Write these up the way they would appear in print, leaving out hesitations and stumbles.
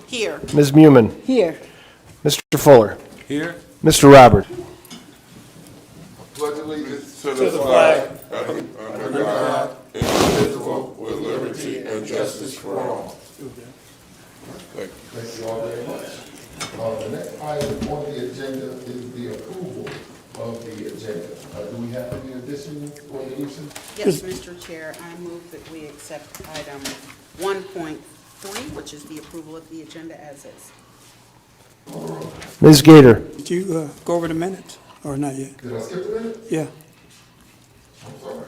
Here. Ms. Mumin. Here. Mr. Fuller. Here. Mr. Robert. Pledge allegiance to the flag under God, indivisible, with liberty and justice for all. Thank you. Thank you all very much. The next item on the agenda is the approval of the agenda. Do we have any additions or deletions? Yes, Mr. Chair, I move that we accept item 1.3, which is the approval of the agenda as is. Ms. Gator. Did you go over the minutes or not yet? Did I skip the minute? Yeah. I'm sorry.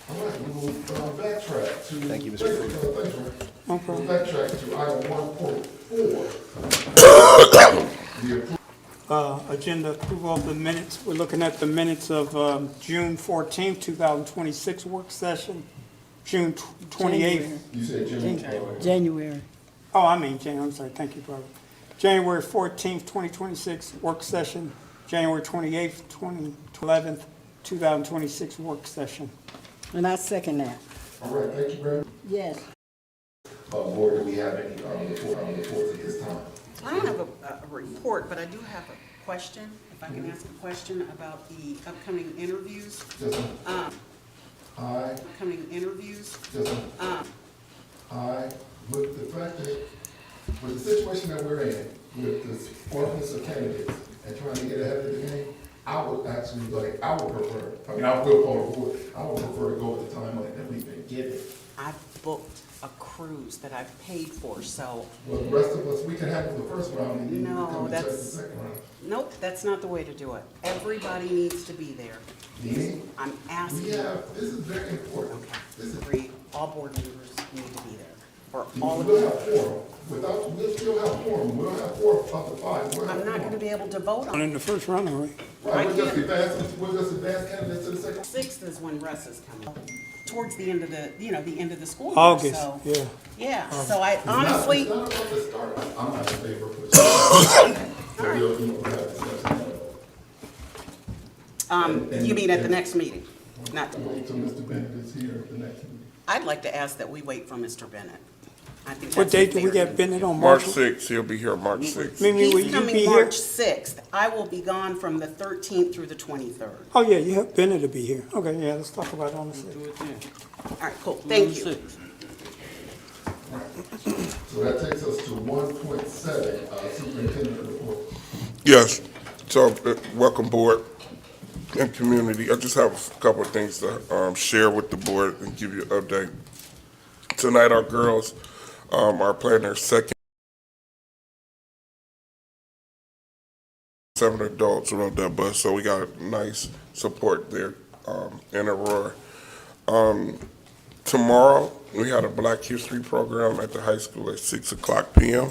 All right, we will backtrack to. Thank you, Mr. Thanks, Ray. No problem. We'll backtrack to item 1.4. The approval. Agenda approval of the minutes. We're looking at the minutes of June 14th, 2026 work session, June 28th. You said June. January. Oh, I mean, I'm sorry. Thank you, Barbara. January 14th, 2026 work session, January 28th, 11th, 2026 work session. And I second that. All right, thank you very much. Yes. Board, do we have any reports at this time? I don't have a report, but I do have a question, if I can ask a question about the upcoming interviews. Yes, ma'am. Aye. Upcoming interviews. Yes, ma'am. Aye. With the fact that, with the situation that we're in, with the sparseness of candidates and trying to get ahead of the game, I would actually prefer, I will call the board, I would prefer to go with the timeline that we've been given. I booked a cruise that I've paid for, so, Well, the rest of us, we can handle the first round and then you No, can come and check the that's- second round. nope, that's not the way to do it. Everybody needs to be there. Dee? I'm asking. This is very important. This is, Agree, all board members need to be there, or all of we'll you. have four. We'll still have four. We'll have four of the five. We'll have I'm not four. gonna be able to vote On on in it. the first round, all right? Right, we'll just advance candidates to the second. 6th is when Russ is coming, towards the end of the, the end of the school year, August, so. yeah. Yeah, so I honestly, It's not about the start. I'm not in favor of it. So we'll have a discussion. you mean at the next meeting? Not, Wait till Mr. Bennett is here at the next meeting. I'd like to ask that we wait for Mr. Bennett. I think What that's date do we fair. get Bennett on? March 6th, he'll be here March 6th. Mimi, will He's you be coming here? March 6th. I will be gone from the 13th through the 23rd. Oh, yeah, you have Bennett to be here. Okay, yeah, let's talk about it on the 6th. All right, cool, thank you. So that takes us to 1.7, superintendent report. Yes, so welcome board and community. I just have a couple of things to share with the board and give you an update. Tonight, our girls are playing their second. 7 adults rode that bus, so we got nice support there in Aurora. Tomorrow, we had a Black History program at the high school at 6 o'clock p.m.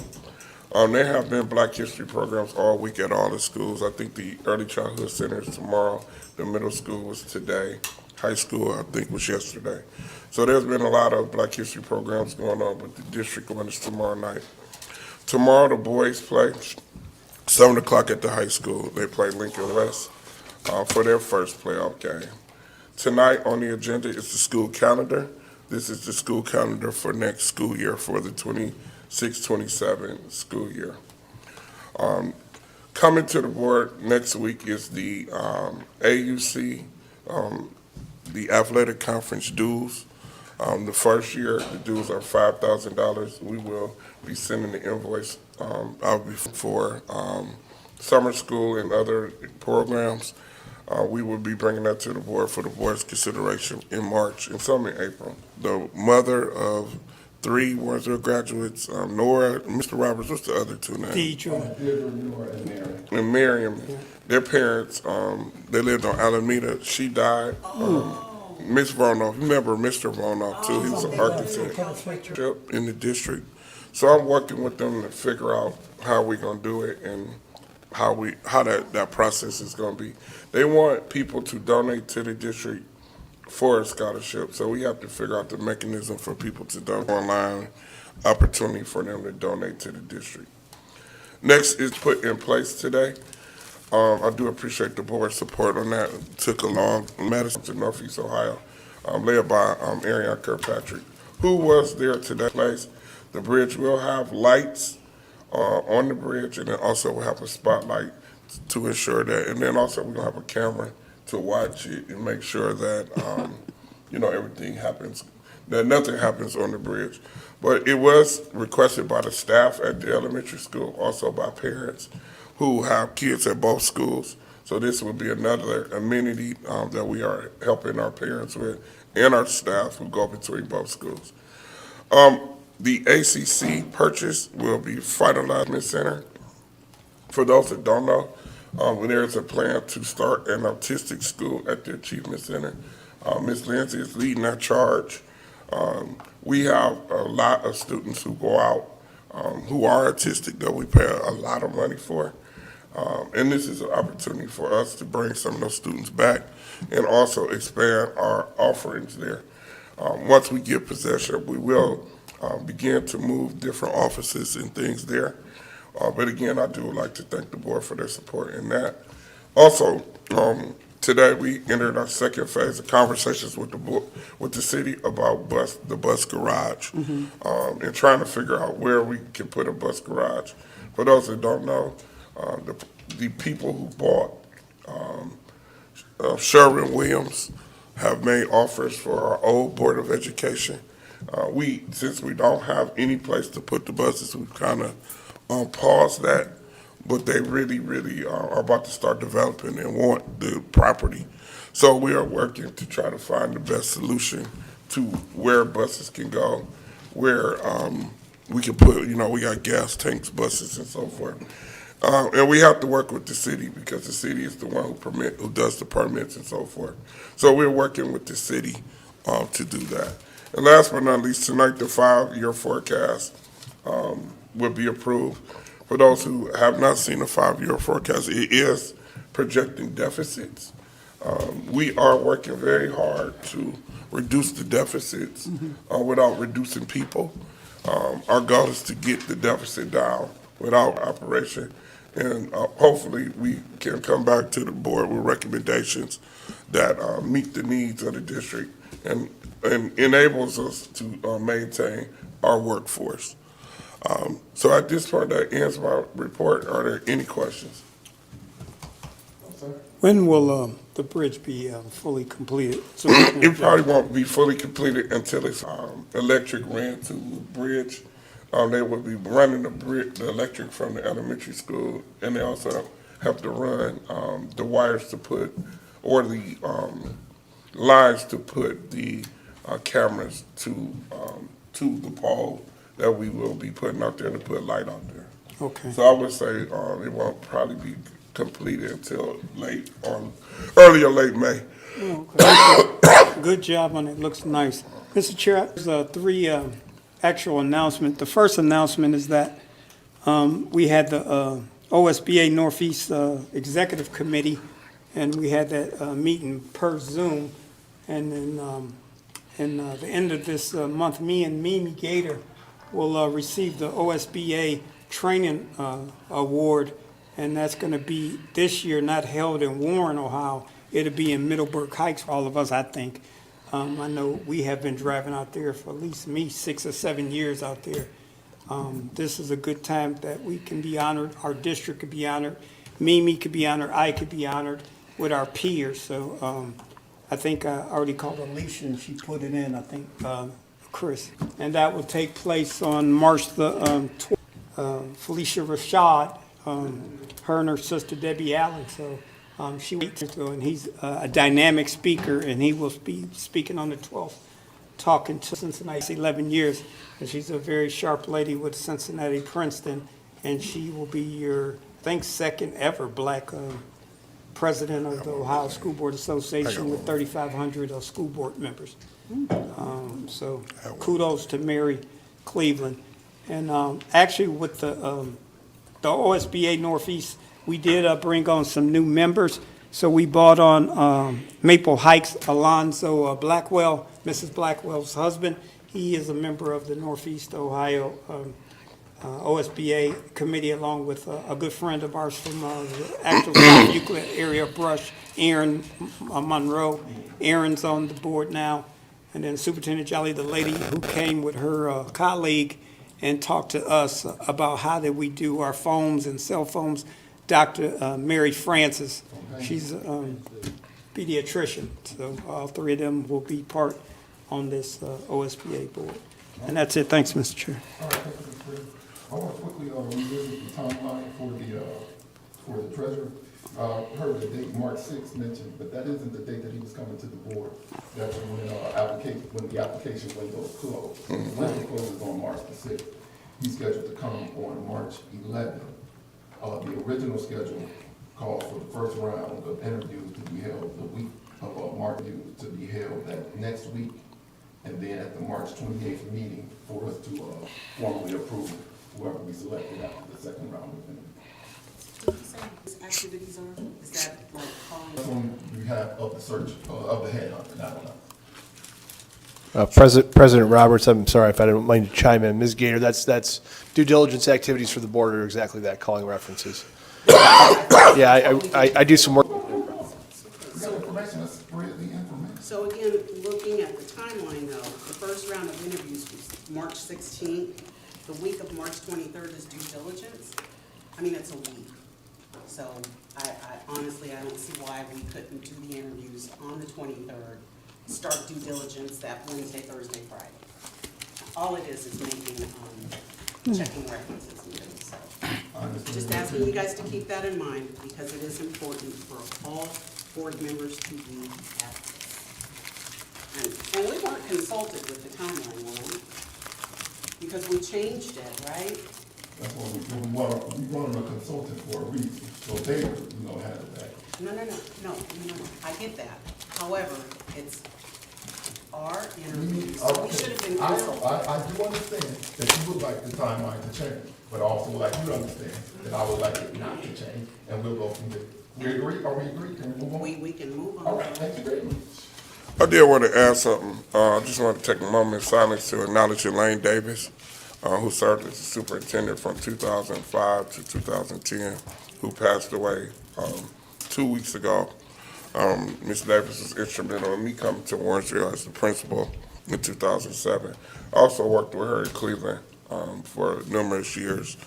There have been Black History programs all week at all the schools. I think the early childhood center is tomorrow, the middle school was today, high school I think was yesterday. So there's been a lot of Black History programs going on, but the district one is tomorrow night. Tomorrow, the boys play 7 o'clock at the high school. They play Lincoln West for their first playoff game. Tonight on the agenda is the school calendar. This is the school calendar for next school year, for the 26-27 school year. Coming to the board next week is the AUC, the athletic conference dues. The first year, the dues are $5,000. We will be sending the invoice out for summer school and other programs. We will be bringing that to the board for the board's consideration in March and some in April. The mother of 3 Warrensville graduates, Nora, Mr. Roberts, what's the other 2 names? Deidre. And Miriam, their parents, they lived on Alameda. She died. Miss Vonoff, remember Mr. Vonoff too, he was an architect in the district. So I'm working with them to figure out how we're gonna do it and how that process is gonna be. They want people to donate to the district for a scholarship, so we have to figure out the mechanism for people to donate, online opportunity for them to donate to the district. Next is put in place today. I do appreciate the board's support on that. It took a long, Madison to Northeast Ohio, led by Ariane Kirkpatrick, who was there today. The bridge will have lights on the bridge, and then also we'll have a spotlight to ensure that. And then also we're gonna have a camera to watch it and make sure that everything happens, that nothing happens on the bridge. But it was requested by the staff at the elementary school, also by parents who have kids at both schools. So this will be another amenity that we are helping our parents with and our staff who go between both schools. The ACC purchase will be finalized center. For those that don't know, there's a plan to start an autistic school at the Achievement Center. Ms. Lindsay is leading that charge. We have a lot of students who go out who are autistic that we pay a lot of money for. And this is an opportunity for us to bring some of those students back and also expand our offerings there. Once we get possession, we will begin to move different offices and things there. But again, I do like to thank the board for their support in that. Also, today we entered our second phase of conversations with the city about the bus garage, and trying to figure out where we can put a bus garage. For those that don't know, the people who bought Sherwin-Williams have made offers for our old Board of Education. Since we don't have any place to put the buses, we've kind of paused that, but they really, really are about to start developing and want the property. So we are working to try to find the best solution to where buses can go, where we can put, we got gas tanks, buses, and so forth. And we have to work with the city because the city is the one who does the permits and so forth. So we're working with the city to do that. And last but not least, tonight the 5-year forecast will be approved. For those who have not seen the 5-year forecast, it is projecting deficits. We are working very hard to reduce the deficits without reducing people. Our goal is to get the deficit down without operation. And hopefully we can come back to the board with recommendations that meet the needs of the district and enables us to maintain our workforce. So at this point, that ends my report. Are there any questions? When will the bridge be fully completed? So It probably won't be fully completed until it's electric ran to the bridge. They will be running the electric from the elementary school, and they also have to run the wires to put, or the lines to put the cameras to the pole that we will be putting out there to put light out there. Okay. So I would say it won't probably be completed until early or late May. Okay. Good job on it. Looks nice. Mr. Chair, there's 3 actual announcements. The first announcement is that we had the OSBA Northeast Executive Committee, and we had that meeting per Zoom. And then the end of this month, me and Mimi Gator will receive the OSBA Training Award, and that's going to be this year not held in Warren, Ohio. It'll be in Middleburg Heights for all of us, I think. I know we have been driving out there for at least me 6 or 7 years out there. This is a good time that we can be honored. Our district could be honored. Mimi could be honored. I could be honored with our peers. So I think I already called Alicia and she put it in, I think, Chris. And that will take place on March the 12th. Felicia Rashad, her and her sister Debbie Allen. So she waits and he's a dynamic speaker, and he will be speaking on the 12th, talking to Cincinnati 11 years. And she's a very sharp lady with Cincinnati Princeton, and she will be your, I think, second ever black president of the Ohio School Board Association with 3,500 school board members. So kudos to Mary Cleveland. And actually with the OSBA Northeast, we did bring on some new members. So we brought on Maple Heights, Alonzo Blackwell, Mrs. Blackwell's husband. He is a member of the Northeast Ohio OSBA committee, along with a good friend of ours from the actual South Euclid area, Brush, Aaron Monroe. Aaron's on the board now. And then Superintendent Jolly, the lady who came with her colleague, and talk to us about how did we do our phones and cell phones. Dr. Mary Francis, she's a pediatrician, so all three of them will be part on this OSBA board. And that's it. Thanks, Mr. Chair. All right, thank you, Mr. Freeman. I want to quickly revisit the timeline for the treasurer. Heard the date March 6th mentioned, but that isn't the date that he was coming to the board. That's when the application window closed. The window closes on March the 6th. He's scheduled to come on March 11th. The original schedule called for the first round of interviews to be held the week of March, to be held that next week, and then at the March 28th meeting for us to formally approve whoever we selected after the second round of interviews. These activities are, is that like That's calling? on behalf of the search, of the headhunter, not on us. President Roberts, I'm sorry if I didn't mind to chime in. Ms. Gator, that's due diligence activities for the board are exactly that, calling references. Yeah, I do some work. We got information, let's spread the information. So again, looking at the timeline though, the first round of interviews was March 16th. The week of March 23rd is due diligence. I mean, it's a week. So I honestly, I don't see why we couldn't do the interviews on the 23rd, start due diligence that Wednesday, Thursday, Friday. All it is making, checking references and things, so. I understand. Just asking you guys to keep that in mind, because it is important for all board members to be at this. And we weren't consulted with the timeline, were we? Because we changed it, right? That's why we want them a consultant for a reason, so they, handle that. No. I get that. However, it's our interviews, so we should have been consulted. I do understand that you would like the timeline to change, but I also like you to understand that I would like it not to change, and we'll go from there. We agree? Are we agree? Can we move on? We can move on. All right, thank you very much. I did want to add something. I just want to take a moment of silence to acknowledge Elaine Davis, who served as superintendent from 2005 to 2010, who passed away 2 weeks ago. Ms. Davis was instrumental in me coming to Warrensville as the principal in 2007. I also worked with her in Cleveland for numerous years.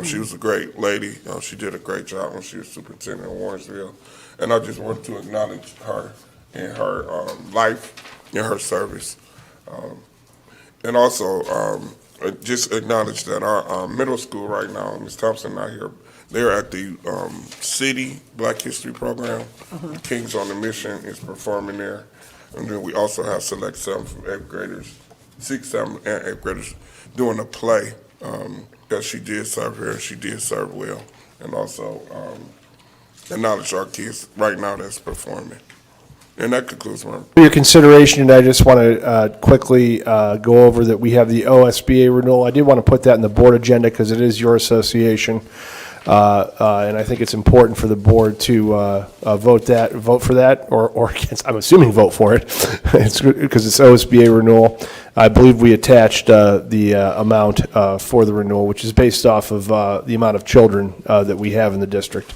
She was a great lady. She did a great job when she was superintendent in Warrensville. And I just want to acknowledge her and her life and her service. And also just acknowledge that our middle school right now, Ms. Thompson not here, they're at the city Black History program. Kings on the Mission is performing there. And then we also have select 7th and 8th graders, 6th, 7th, and 8th graders doing a play that she did serve here, and she did serve well. And also acknowledge our kids right now that's performing. And that concludes my For your consideration, I just want to quickly go over that we have the OSBA renewal. I did want to put that in the board agenda because it is your association. And I think it's important for the board to vote for that, or against, I'm assuming vote for it. It's because it's OSBA renewal. I believe we attached the amount for the renewal, which is based off of the amount of children that we have in the district.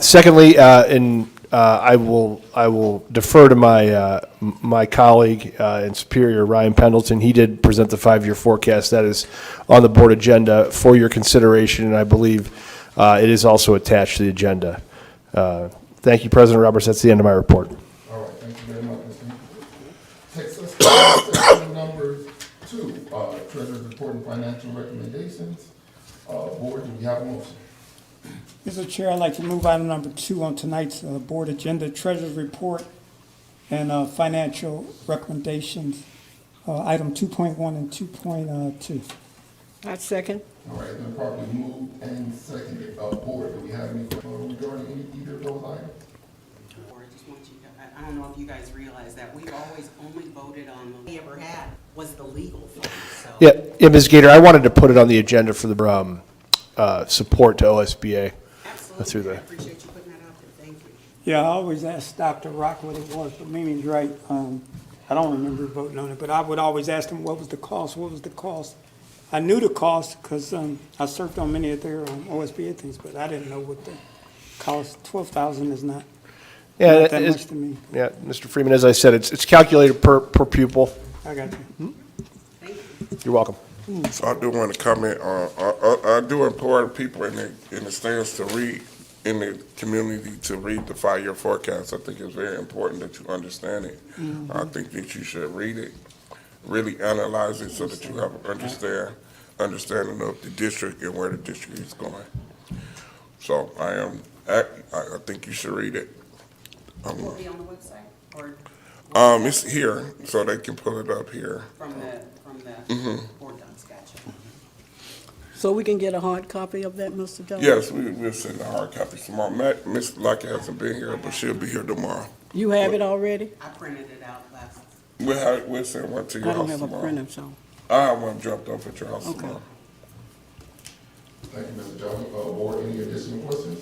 Secondly, I will defer to my colleague and superior, Ryan Pendleton. He did present the 5-year forecast that is on the board agenda for your consideration, and I believe it is also attached to the agenda. Thank you, President Roberts. That's the end of my report. All right, thank you very much, Mr. Takes us to section number 2, Treasurer's Report and Financial Recommendations. Board, do we have a motion? Mr. Chair, I'd like to move item number 2 on tonight's board agenda, Treasurer's Report and financial recommendations, item 2.1 and 2.2. I second. All right, then properly moved and seconded. Board, do we have any regarding either of those items? Or I just want you to, I don't know if you guys realize that we've always only voted on what we ever had was the legal fund, so. Yeah, Ms. Gator, I wanted to put it on the agenda for the support to OSBA. Absolutely, I appreciate you putting that out there, thank you. Yeah, I always ask Dr. Rock what it was, but Mimi's right. I don't remember voting on it, but I would always ask him, what was the cost? I knew the cost because I served on many of their OSBA things, but I didn't know what the cost. $12,000 is not that much to me. Yeah, Mr. Freeman, as I said, it's calculated per pupil. I got you. Thank you. You're welcome. So I do want to comment on, I do implore people in the stands to read, in the community to read the 5-year forecast. I think it's very important that you understand it. I think that you should read it, really analyze it so that you have an understanding of the district and where the district is going. So I think you should read it. Will it be on the website or It's here, so they can pull it up here. from the board docs? Gotcha. So we can get a hard copy of that, Mr. Jones? Yes, we'll send the hard copies tomorrow. Miss Lucky hasn't been here, but she'll be here tomorrow. You have it already? I printed it out last. We'll send one to your I don't house have a tomorrow. printer, so. I have one dropped off at your house Okay. tomorrow. Thank you, Mr. Johnson. Board, any additional questions?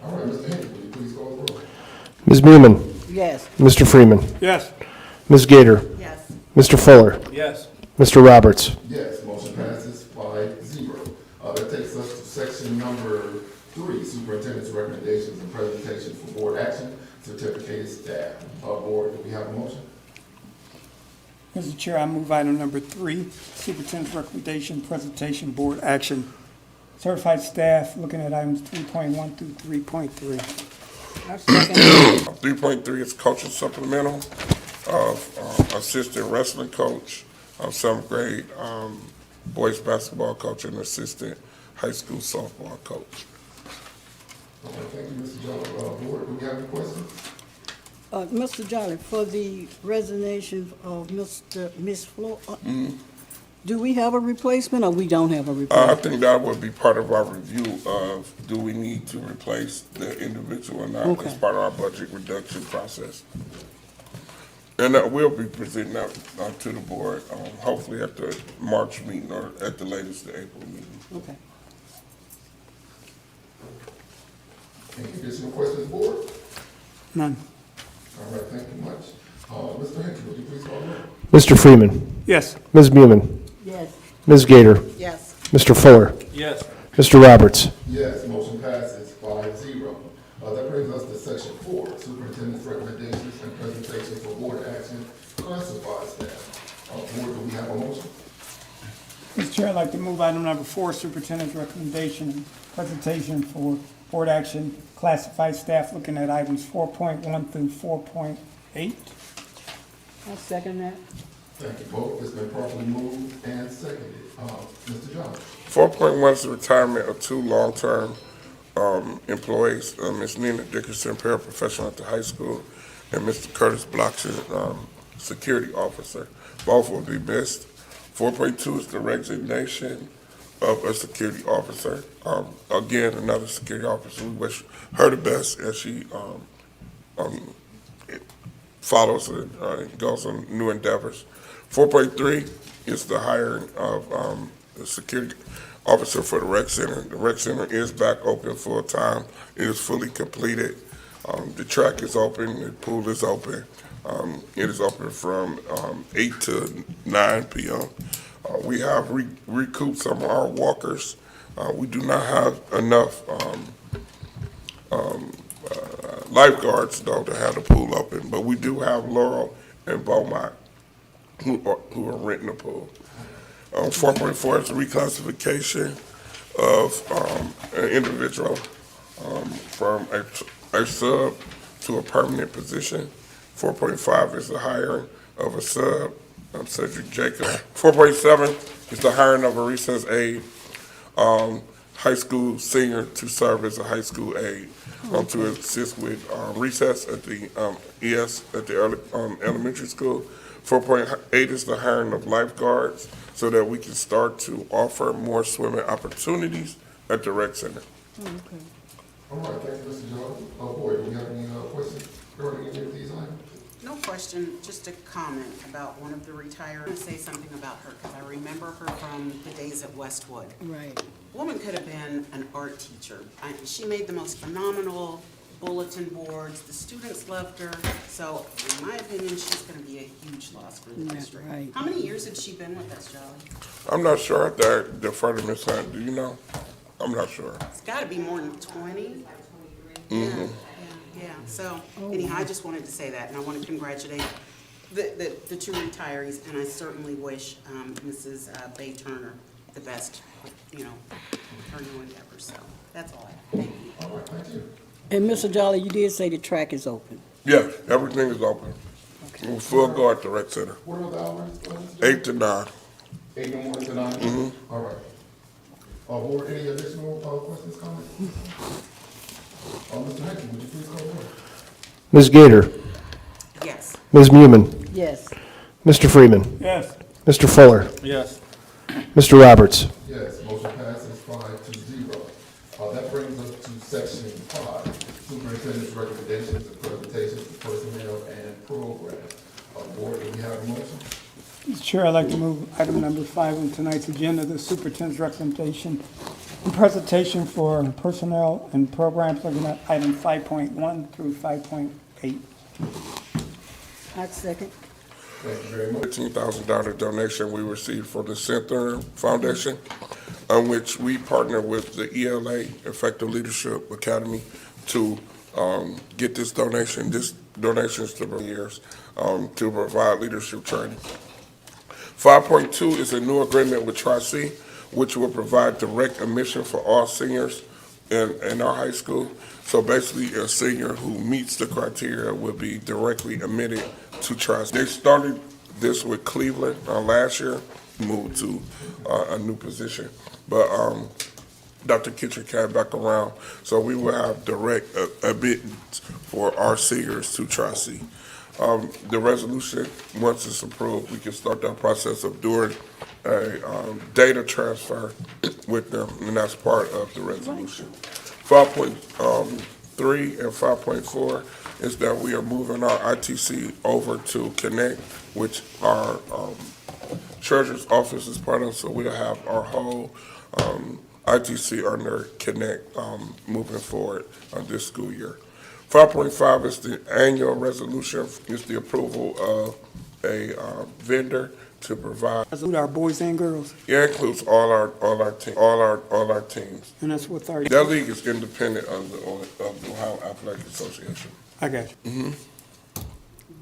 All right, Mr. Henry, will you please call the roll? Ms. Newman, Yes. Mr. Freeman, Yes. Ms. Gator, Yes. Mr. Fuller, Yes. Mr. Roberts. Yes, motion passes 5-0. That takes us to section number 3, superintendent's recommendations and presentations for board action, certificated staff. Board, do we have a motion? Mr. Chair, I move item number 3, Superintendent's Recommendation, Presentation, Board Action. Certified staff, looking at items 3.1 through 3.3. I second that. 3.3 is coaching supplemental of assistant wrestling coach, 7th grade boys basketball coach, and assistant high school softball coach. Okay, thank you, Mr. Johnson. Board, do we have any questions? Mr. Jolly, for the resignation of Miss Flo, do we have a replacement or we don't have a I replacement? think that would be part of our review of, do we need to replace the individual or not, as Okay. part of our budget reduction process. And that will be presenting that to the board, hopefully at the March meeting or at the latest, the April meeting. Okay. Any additional questions, board? None. All right, thank you much. Mr. Henry, would you please call the roll? Mr. Freeman, Yes. Ms. Newman, Yes. Ms. Gator, Yes. Mr. Fuller, Yes. Mr. Roberts. Yes, motion passes 5-0. That brings us to section 4, superintendent's recommendations and presentations for board action, classified staff. Board, do we have a motion? Mr. Chair, I'd like to move item number 4, Superintendent's Recommendation, and Presentation for Board Action, Classified Staff, looking at items 4.1 through 4.8. I second that. Thank you both. It's been properly moved and seconded. Mr. Johnson. 4.1 is the retirement of 2 long-term employees, Ms. Nina Dickerson, paraprofessional at the high school, and Mr. Curtis Blockson, security officer. Both will be missed. 4.2 is the resignation of a security officer. Again, another security officer. We wish her the best as she follows and goes on new endeavors. 4.3 is the hiring of the security officer for the rec center. The rec center is back open full-time. It is fully completed. The track is open, the pool is open. It is open from 8 to 9 p.m. We have recouped some of our walkers. We do not have enough lifeguards, though, to have the pool open, but we do have Laurel and Beaumont who are renting the pool. 4.4 is the reclassification of an individual from a sub to a permanent position. 4.5 is the hiring of a sub, Cedric Jacob. 4.7 is the hiring of a recess aide, high school senior to serve as a high school aide, to assist with recess at the ES at the elementary school. 4.8 is the hiring of lifeguards so that we can start to offer more swimming opportunities at the rec center. Okay. All right, thank you, Mr. Johnson. Board, do we have any questions regarding any of these items? No question, just a comment about one of the retirees. I want to say something about her because I remember her from the days at Westwood. Right. Woman could have been an art teacher. She made the most phenomenal bulletin boards. The students loved her. So in my opinion, she's going to be a huge loss for the Yeah, district. right. How many years had she been with us, Jolly? I'm not sure that the further Ms. Hunt, do you know? I'm not sure. It's got to be more than 20. Yeah. So anyhow, I just wanted to say that, and I want to congratulate The two retirees, and I certainly wish Mrs. Bay Turner the best, you know, her new endeavors, so that's all I have. Thank you. All right, thank you. And Mr. Jolly, you did say the track is open. Yeah, everything is open. We're full guard at the rec center, What are the hours? Mr. 8 to 9. 8 in the morning to 9? All right. Board, any additional questions, comments? Mr. Henry, would you please call the roll? Ms. Gator, Yes. Ms. Newman, Yes. Mr. Freeman, Yes. Mr. Fuller, Yes. Mr. Roberts. Yes, motion passes 5-0. That brings us to section 5, superintendent's recommendations and presentations of personnel and programs. Board, do we have a motion? Mr. Chair, I'd like to move item number 5 on tonight's agenda, the superintendent's recommendation and presentation for personnel and programs, looking at item 5.1 through 5.8. I'd second. Thank you very much. $15,000 donation we received from the Center Foundation, on which we partner with the ELA, Effective Leadership Academy, to get this donation. This donation is to years to provide leadership training. 5.2 is a new agreement with Tri-C, which will provide direct admission for all seniors in our high school. So basically, a senior who meets the criteria will be directly admitted to Tri-C. They started this with Cleveland last year, moved to a new position. But Dr. Kitchen came back around, so we will have direct admittance for our seniors to Tri-C. The resolution, once it's approved, we can start that process of doing a data transfer with them, and that's part of the resolution. 5.3 and 5.4 is that we are moving our ITC over to Connect, which our treasurer's office is part of, so we'll have our whole ITC under Connect moving forward this school year. 5.5 is the annual resolution, is the approval of a vendor to provide. Include our boys and girls, It includes all our teams. and that's with our, That league is independent of the Ohio Athletic Association. I got you.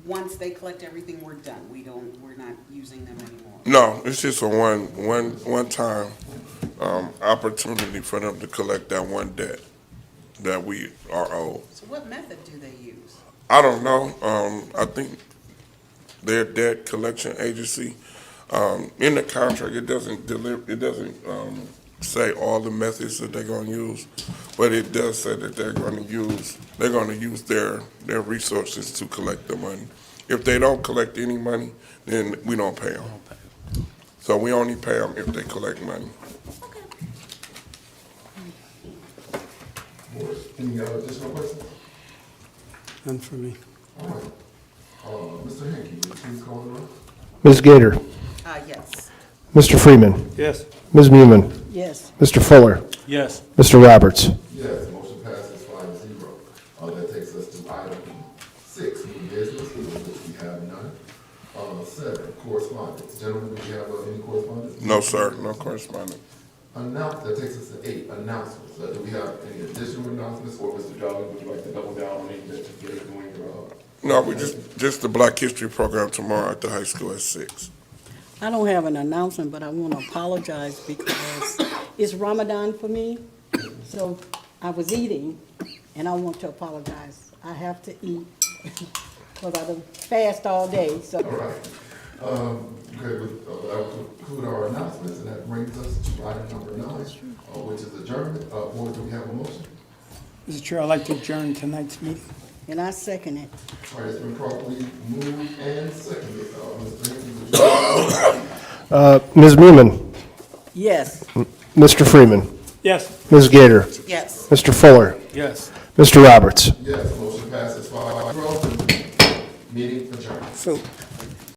Once they collect everything, we're done. We're not using them anymore. No, it's just a one time opportunity for them to collect that one debt that we are owed. So what method do they use? I don't know. I think their debt collection agency, in the contract, it doesn't say all the methods that they're gonna use, but it does say that they're gonna use their resources to collect the money. If they don't collect any money, then we don't pay them. So we only pay them if they collect money. Board, any additional questions? None for me. All right. Mr. Henry, would you please call the roll? Ms. Gator, Yes. Mr. Freeman, Yes. Ms. Newman, Yes. Mr. Fuller, Yes. Mr. Roberts. Yes, motion passes 5-0. That takes us to item 6, new business, which we have none. 7, correspondence. Gentlemen, do we have any correspondence? No, sir, no correspondence. That takes us to 8, announcements. Do we have any additional announcements, or Mr. Jolly, would you like to double down on any that you gave during your, No, we just the Black History Program tomorrow at the high school at 6. I don't have an announcement, but I want to apologize because it's Ramadan for me. So I was eating, and I want to apologize. I have to eat because I done fast all day, so. all right. Okay, that will conclude our announcements, and that brings us to item number 9, which is adjournment. Board, do we have a motion? Mr. Chair, I'd like to adjourn tonight's meeting. And I second it. All right, it's been properly moved and seconded. Mr. Henry, would you? Ms. Newman, Yes. Mr. Freeman, Yes. Ms. Gator, Yes. Mr. Fuller, Yes. Mr. Roberts. Yes, motion passes 5-0. Meeting adjourned. So